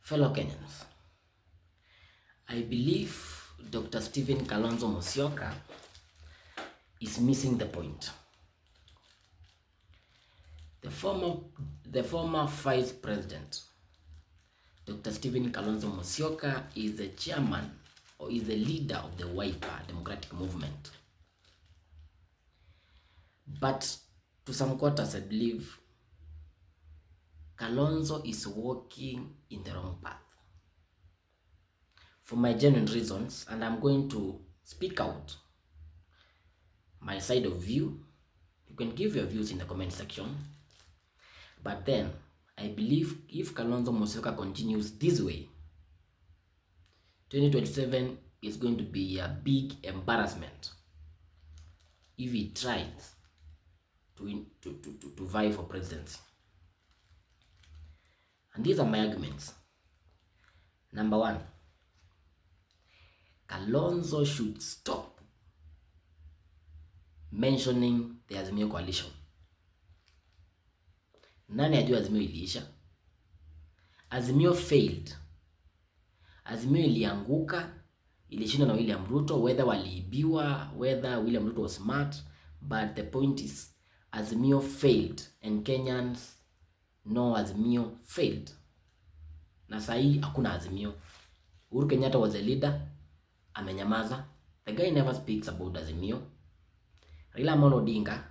Fellow Kenyans, I believe Dr. Stephen Kalonzo Musyoka is missing the point. The former Vice President, Dr. Stephen Kalonzo Musyoka, is the chairman or is the leader of the Wiper Democratic Movement. But to some quarters, I believe Kalonzo is walking in the wrong path. For my genuine reasons, and I'm going to speak out my side of view. You can give your views in the comment section. But then, I believe if Kalonzo Musyoka continues this way, 2027 is going to be a big embarrassment if he tries to vie for presidency. And these are my arguments. Number one, Kalonzo should stop mentioning the Azimio coalition. Nani ajua Azimio iliisha? Azimio failed. Azimio ilianguka, ilishindwa na William Ruto, whether waliibiwa, whether William Ruto was smart, but the point is Azimio failed and Kenyans know Azimio failed. Na sahi hakuna Azimio. Uhuru Kenyatta was a leader, amenyamaza. The guy never speaks about Azimio. Raila Amolo Odinga,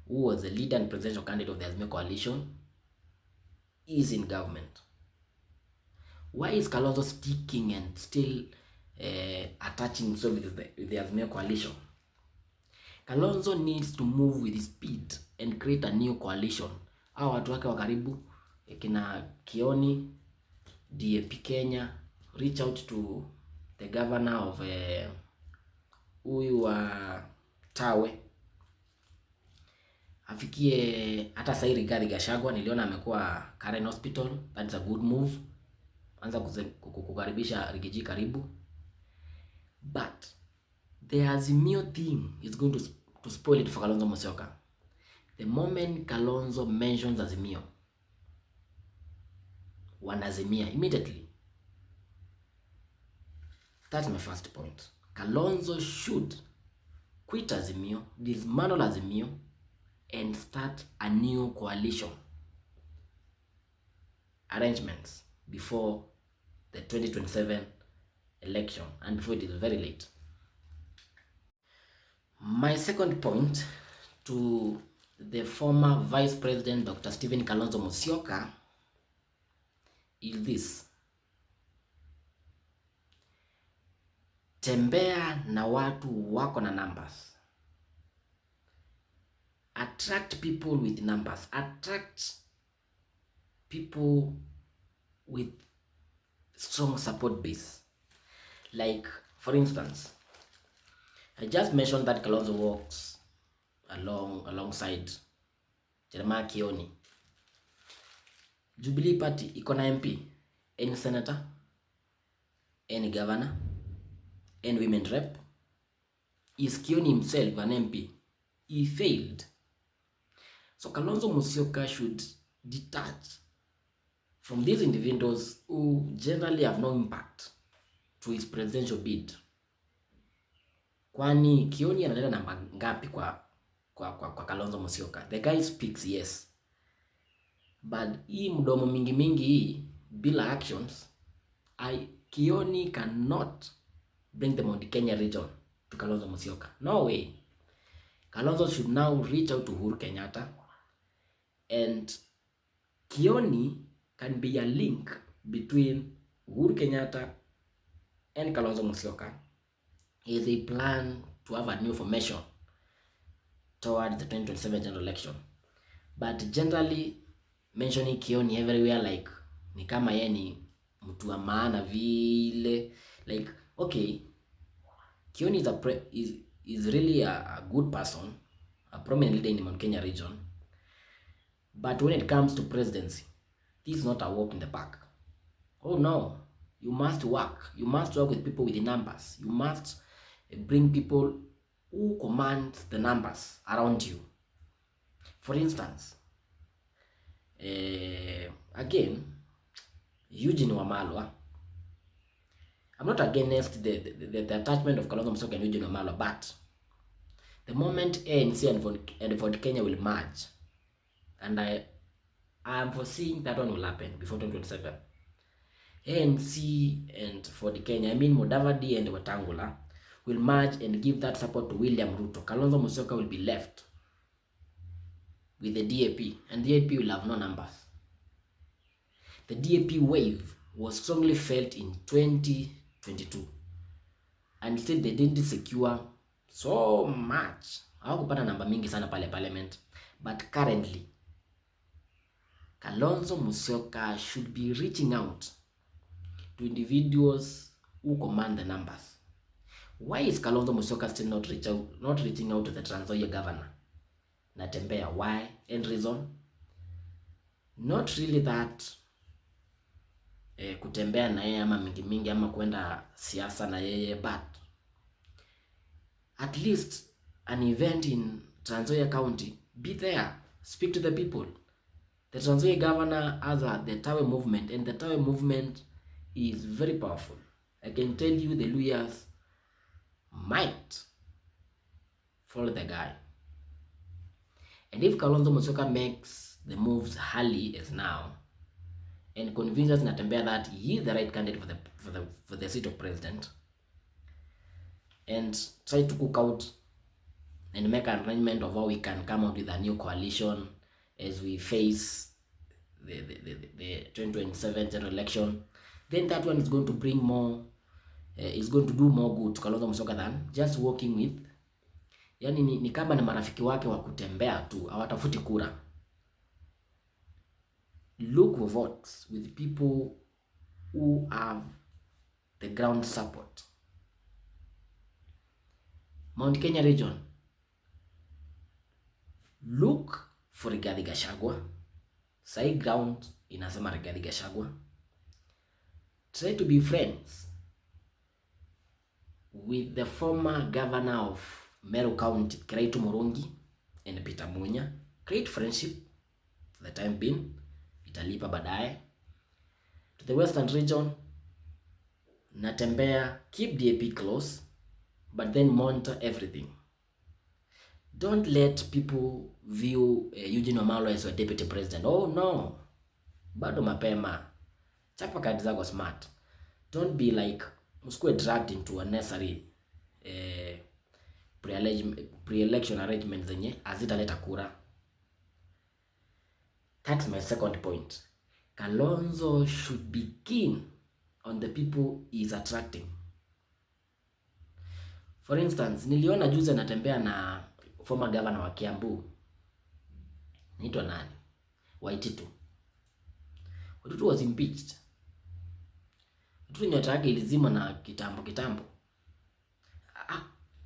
who was the leader and presidential candidate of the Azimio coalition, is in government. Why is Kalonzo sticking and still attaching himself with the Azimio coalition? Kalonzo needs to move with speed and create a new coalition. Hao watu wake wa karibu kina Kioni, DAP Kenya, reach out to the governor of huyu wa Tawe, afikie hata Sairi Rigathi Gachagua. Niliona amekuwa Karen Hospital, that's a good move. Anza kukaribisha Rigiji karibu. But the Azimio thing is going to spoil it for Kalonzo Musyoka. The moment Kalonzo mentions Azimio, wanazimia immediately. That's my first point. Kalonzo should quit Azimio, dismantle Azimio, and start a new coalition arrangements before the 2027 election and before it is very late. My second point to the former Vice President Dr. Stephen Kalonzo Musyoka is this: tembea na watu wako na numbers. Attract people with numbers. Attract people with strong support base. Like, for instance, I just mentioned that Kalonzo walks alongside Jeremiah Kioni. Jubilee Party iko na MP, any senator, any governor, any women rep. Is Kioni himself an MP? He failed. So Kalonzo Musyoka should detach from these individuals who generally have no impact to his presidential bid. Kwani Kioni analeta namba ngapi kwa Kalonzo Musyoka? The guy speaks, yes. But hii mdomo mingi hii bila actions, Kioni cannot bring the Mount Kenya region to Kalonzo Musyoka. No way. Kalonzo should now reach out to Uhuru Kenyatta, and Kioni can be a link between Uhuru Kenyatta and Kalonzo Musyoka as they plan to have a new formation towards the 2027 general election. But generally mentioning Kioni everywhere like ni kama yeye ni mtu wa maana vile, like, okay, Kioni is really a good person, a prominent leader in the Mount Kenya region. But when it comes to presidency, this is not a walk in the park. Oh no, you must work. You must work with people with the numbers. You must bring people who command the numbers around you. For instance, again, Eugene Wamalwa. I'm not against the attachment of Kalonzo Musyoka and Eugene Wamalwa, but the moment ANC and Ford Kenya will merge, and I am foreseeing that one will happen before 2027. ANC and Ford Kenya, I mean Mudavadi and Wetangula, will merge and give that support to William Ruto. Kalonzo Musyoka will be left with the DAP, and the DAP will have no numbers. The DAP wave was strongly felt in 2022, and still they didn't secure so much. Hawakupata namba mingi sana pale parliament, but currently Kalonzo Musyoka should be reaching out to individuals who command the numbers. Why is Kalonzo Musyoka still not reaching out to the Trans Nzoia governor, Natembeya? Why? End reason? Not really that kutembea na yeye ama mingi ama kwenda siasa na yeye, but at least an event in Trans Nzoia County, be there, speak to the people. The Trans Nzoia governor has the Tawe movement, and the Tawe movement is very powerful. I can tell you the Luyas might follow the guy. And if Kalonzo Musyoka makes the moves early as now and convinces Natembeya that he is the right candidate for the seat of president, and try to cook out and make an arrangement of how we can come out with a new coalition as we face the 2027 general election, then that one is going to bring more, is going to do more good to Kalonzo Musyoka than just working with, yani ni kama na marafiki wake wa kutembea tu, hawatafuti kura. Look for votes with people who have the ground support. Mount Kenya region, look for Rigathi Gachagua. Sai ground inasema Rigathi Gachagua. Try to be friends with the former governor of Meru County, Kiraitu Murungi and Peter Munya. Create friendship for the time being, italipa baadaye. To the western region, Natembeya, keep DAP close, but then monitor everything. Don't let people view Eugene Wamalwa as your deputy president. Oh no, bado mapema. Chapa kadi zako smart. Don't be like, usikue dragged into unnecessary pre-election arrangements zenye hazitaleta kura. That's my second point. Kalonzo should be keen on the people he is attracting. For instance, niliona juzi anatembea na former governor wa Kiambu, naitwa nani? Waititu. Waititu was impeached. Waititu nyota yake ilizima na kitambo.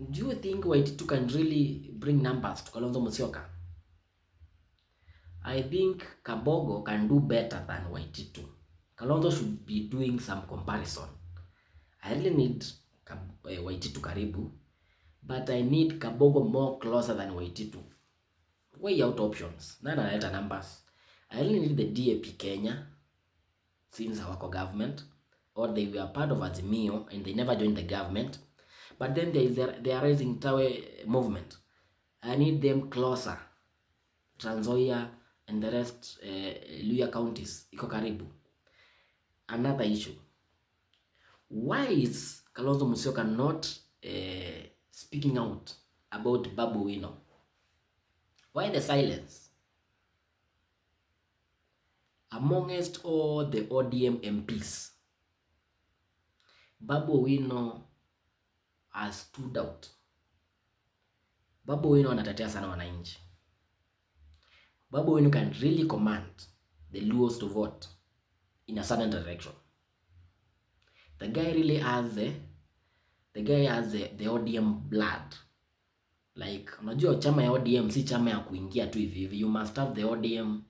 Do you think Waititu can really bring numbers to Kalonzo Musyoka? I think Kabogo can do better than Waititu. Kalonzo should be doing some comparison. I really need Waititu karibu, but I need Kabogo more closer than Waititu. Way out options. Nana analeta numbers. I really need the DAP Kenya, since hawako government, or they were part of Azimio and they never joined the government. But then they are raising Tawe movement. I need them closer. Trans Nzoia and the rest Luya counties iko karibu. Another issue. Why is Kalonzo Musyoka not speaking out about Babu Owino? Why the silence? Amongst all the ODM MPs, Babu Owino has stood out. Babu Owino anatetea sana wananchi. Babu Owino can really command the Luos to vote in a certain direction. The guy really has the ODM blood. Like, unajua chama ya ODM si chama ya kuingia tu hivi hivi. You must have the ODM,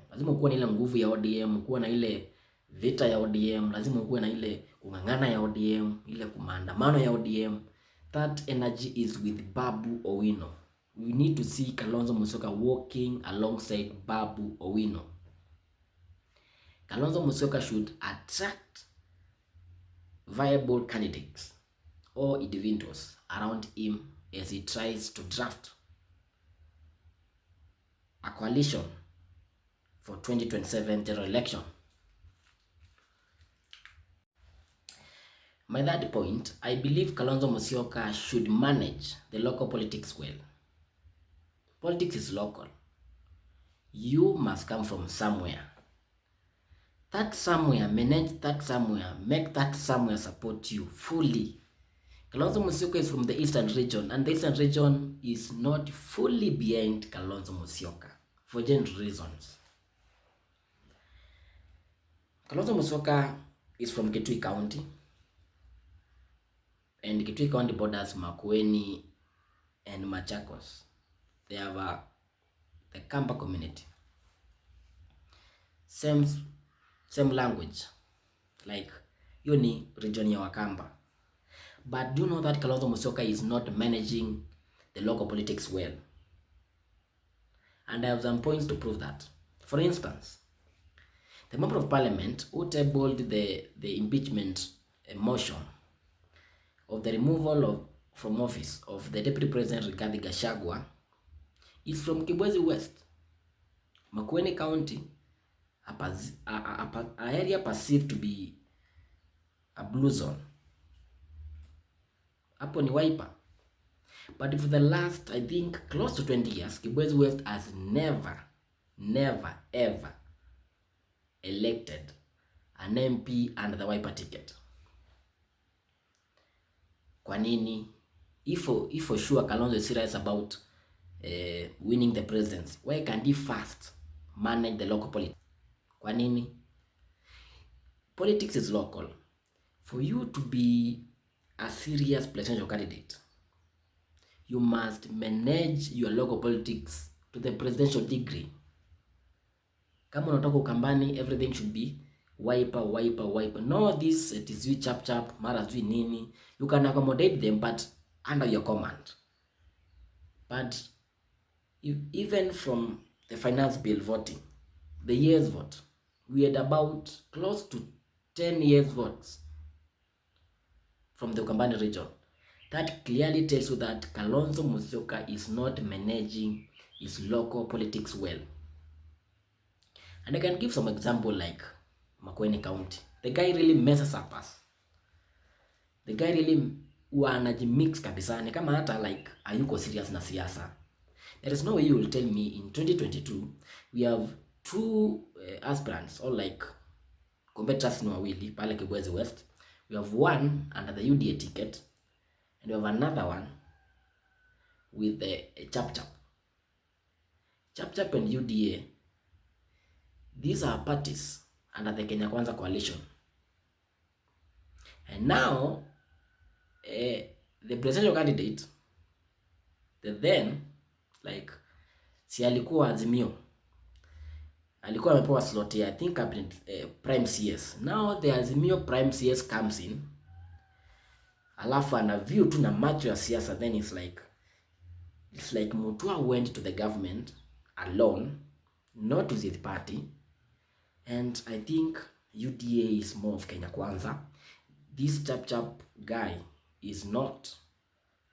lazima kuwa na ile nguvu ya ODM, kuwa na ile vita ya ODM, lazima kuwa na ile kungangana ya ODM, ile kumaandamano ya ODM. That energy is with Babu Owino. We need to see Kalonzo Musyoka walking alongside Babu Owino. Kalonzo Musyoka should attract viable candidates or individuals around him as he tries to draft a coalition for 2027 general election. My third point, I believe Kalonzo Musyoka should manage the local politics well. Politics is local. You must come from somewhere. That somewhere, manage that somewhere, make that somewhere support you fully. Kalonzo Musyoka is from the Eastern region, and the Eastern region is not fully behind Kalonzo Musyoka for general reasons. Kalonzo Musyoka is from Kitui County, and Kitui County borders Makueni and Machakos. They have the Kamba community. Same language, like hiyo ni region ya Wakamba. But do you know that Kalonzo Musyoka is not managing the local politics well? And I have some points to prove that. For instance, the member of parliament who tabled the impeachment motion of the removal from office of the deputy president Rigathi Gachagua is from Kibwezi West, Makueni County, a area perceived to be a blue zone. Hapo ni Wiper. But for the last, I think, close to 20 years, Kibwezi West has never ever elected an MP under the Wiper ticket. Kwa nini? If for sure Kalonzo is serious about winning the presidency, why can't he first manage the local politics? Kwa nini? Politics is local. For you to be a serious presidential candidate, you must manage your local politics to the presidential degree. Kama unatoka Ukambani, everything should be Wiper. No, this it is you chap mara zui nini. You can accommodate them, but under your command. But even from the finance bill voting, the yes vote, we had about close to 10 yes votes from the Ukambani region. That clearly tells you that Kalonzo Musyoka is not managing his local politics well. And I can give some example like Makueni County. The guy really messes up us. The guy really wanajimix kabisa, ni kama hata like hayuko serious na siasa. There is no way you will tell me in 2022 we have two aspirants or like competitors ni wawili pale Kibwezi West. We have one under the UDA ticket and we have another one with the Chap and UDA. These are parties under the Kenya Kwanza coalition. And now the presidential candidate, the then like si alikuwa Azimio, alikuwa amepewa slot ya I think cabinet prime CS. Now the Azimio prime CS comes in, alafu ana view tu na macho ya siasa, then it's like Mutua went to the government alone, not with the party. And I think UDA is more of Kenya Kwanza. This Chap guy is not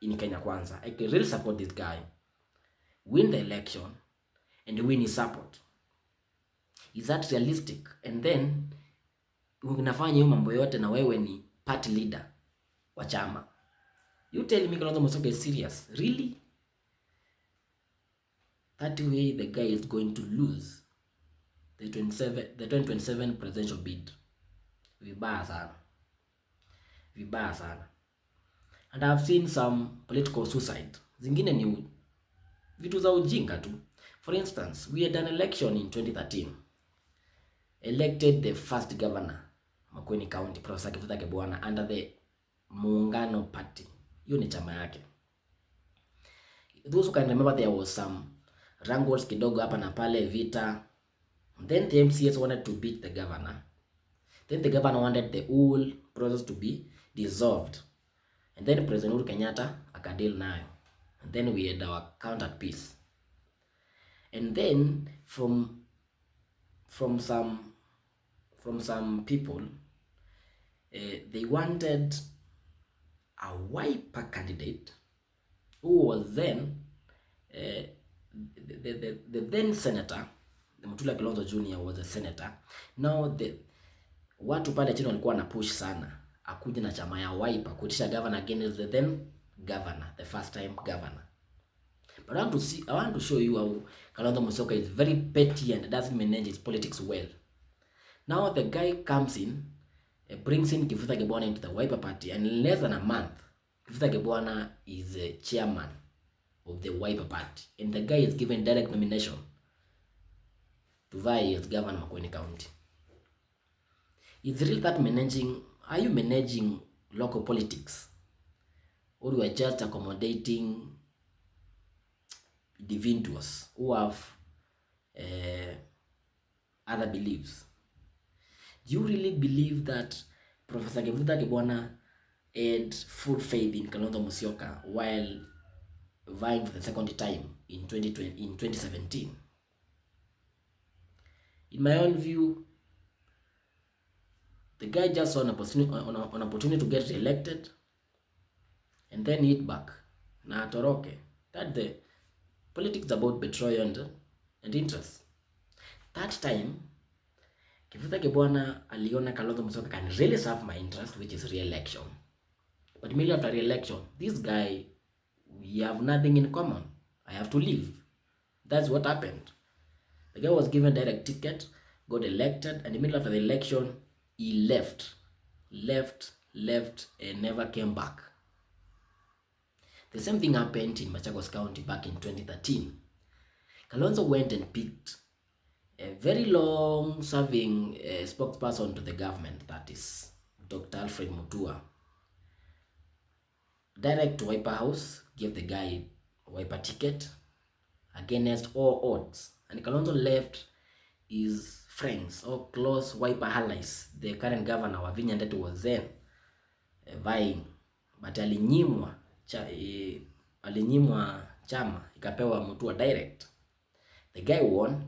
in Kenya Kwanza. I can really support this guy, win the election and win his support. Is that realistic? And then unafanya hiyo mambo yote na wewe ni party leader wa chama. You tell me Kalonzo Musyoka is serious? Really? That way the guy is going to lose the 2027 presidential bid. Vibaya sana. And I've seen some political suicide. Zingine ni vitu za ujinga tu. For instance, we had an election in 2013. Elected the first governor, Makueni County, Professor Kivutha Kibwana, under the Muungano Party. Hiyo ni chama yake. Those who can remember, there was some wrangles kidogo hapa na pale, vita. Then the MCS wanted to beat the governor. Then the governor wanted the whole process to be dissolved. And then President Uhuru Kenyatta akadeal nayo. And then we had our count at peace. And then from from some people, they wanted a Wiper candidate who was then the then senator Mutula Kalonzo Jr. was a senator. Now watu pale chini walikuwa na push sana akuje na chama ya Wiper kuitisha governor against the then governor, the first time governor. But I want to show you how Kalonzo Musyoka is very petty and doesn't manage his politics well. Now the guy comes in, brings in Kivutha Kibwana into the Wiper party, and in less than a month, Kivutha Kibwana is a chairman of the Wiper party, and the guy is given direct nomination to vie as governor of Makueni County. Is really that managing? Are you managing local politics, or you are just accommodating individuals who have other beliefs? Do you really believe that Professor Kivutha Kibwana had full faith in Kalonzo Musyoka while vying for the second time in 2017? In my own view, the guy just saw an opportunity to get re-elected and then hit back. Na atoroke. That's the politics about betrayal and interest. That time, Kivutha Kibwana aliona Kalonzo Musyoka can really serve my interest, which is re-election. But immediately after re-election, this guy, we have nothing in common. I have to leave. That's what happened. The guy was given direct ticket, got elected, and immediately after the election, he left, and never came back. The same thing happened in Machakos County back in 2013. Kalonzo went and picked a very long-serving spokesperson to the government, that is Dr. Alfred Mutua. Direct to Wiper House, gave the guy Wiper ticket against all odds. And Kalonzo left his friends or close Wiper allies. The current governor Wavinya Ndeti was then vying, but alinyimwa chama ikapewa Mutua direct. The guy won,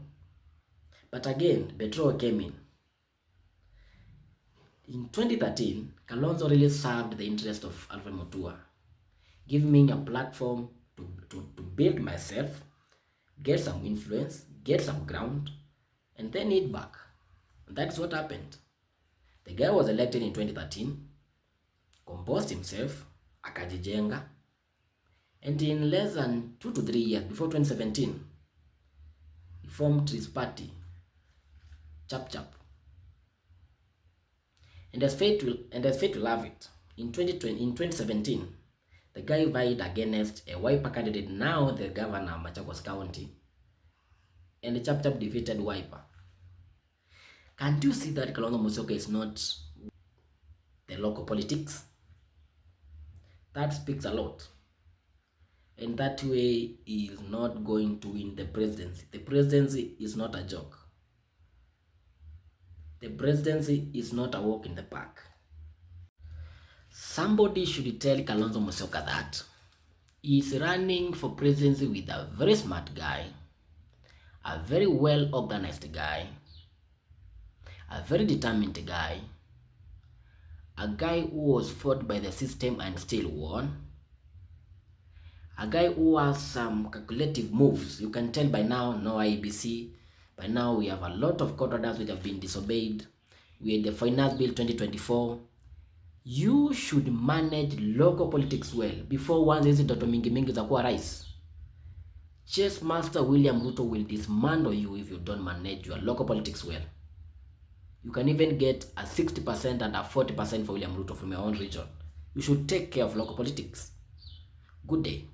but again betrayal came in. In 2013, Kalonzo really served the interest of Alfred Mutua, giving me a platform to build myself, get some influence, get some ground, and then hit back. And that's what happened. The guy was elected in 2013, composed himself, akajijenga, and in less than 2 to 3 years before 2017, he formed his party, Chap Chap. And as fate will have it, in 2017, the guy vied against a Wiper candidate, now the governor of Machakos County, and the Chap Chap defeated Wiper. Can't you see that Kalonzo Musyoka is not the local politics? That speaks a lot. And that way he is not going to win the presidency. The presidency is not a joke. The presidency is not a walk in the park. Somebody should tell Kalonzo Musyoka that he is running for presidency with a very smart guy, a very well organized guy, a very determined guy, a guy who was fought by the system and still won, a guy who has some calculative moves. You can tell by now, no IBC. By now we have a lot of court orders which have been disobeyed. We had the finance bill 2024. You should manage local politics well before one hizi ndoto mingi za kuwa rais. Chess Master William Ruto will dismantle you if you don't manage your local politics well. You can even get a 60% and a 40% for William Ruto from your own region. You should take care of local politics. Good day.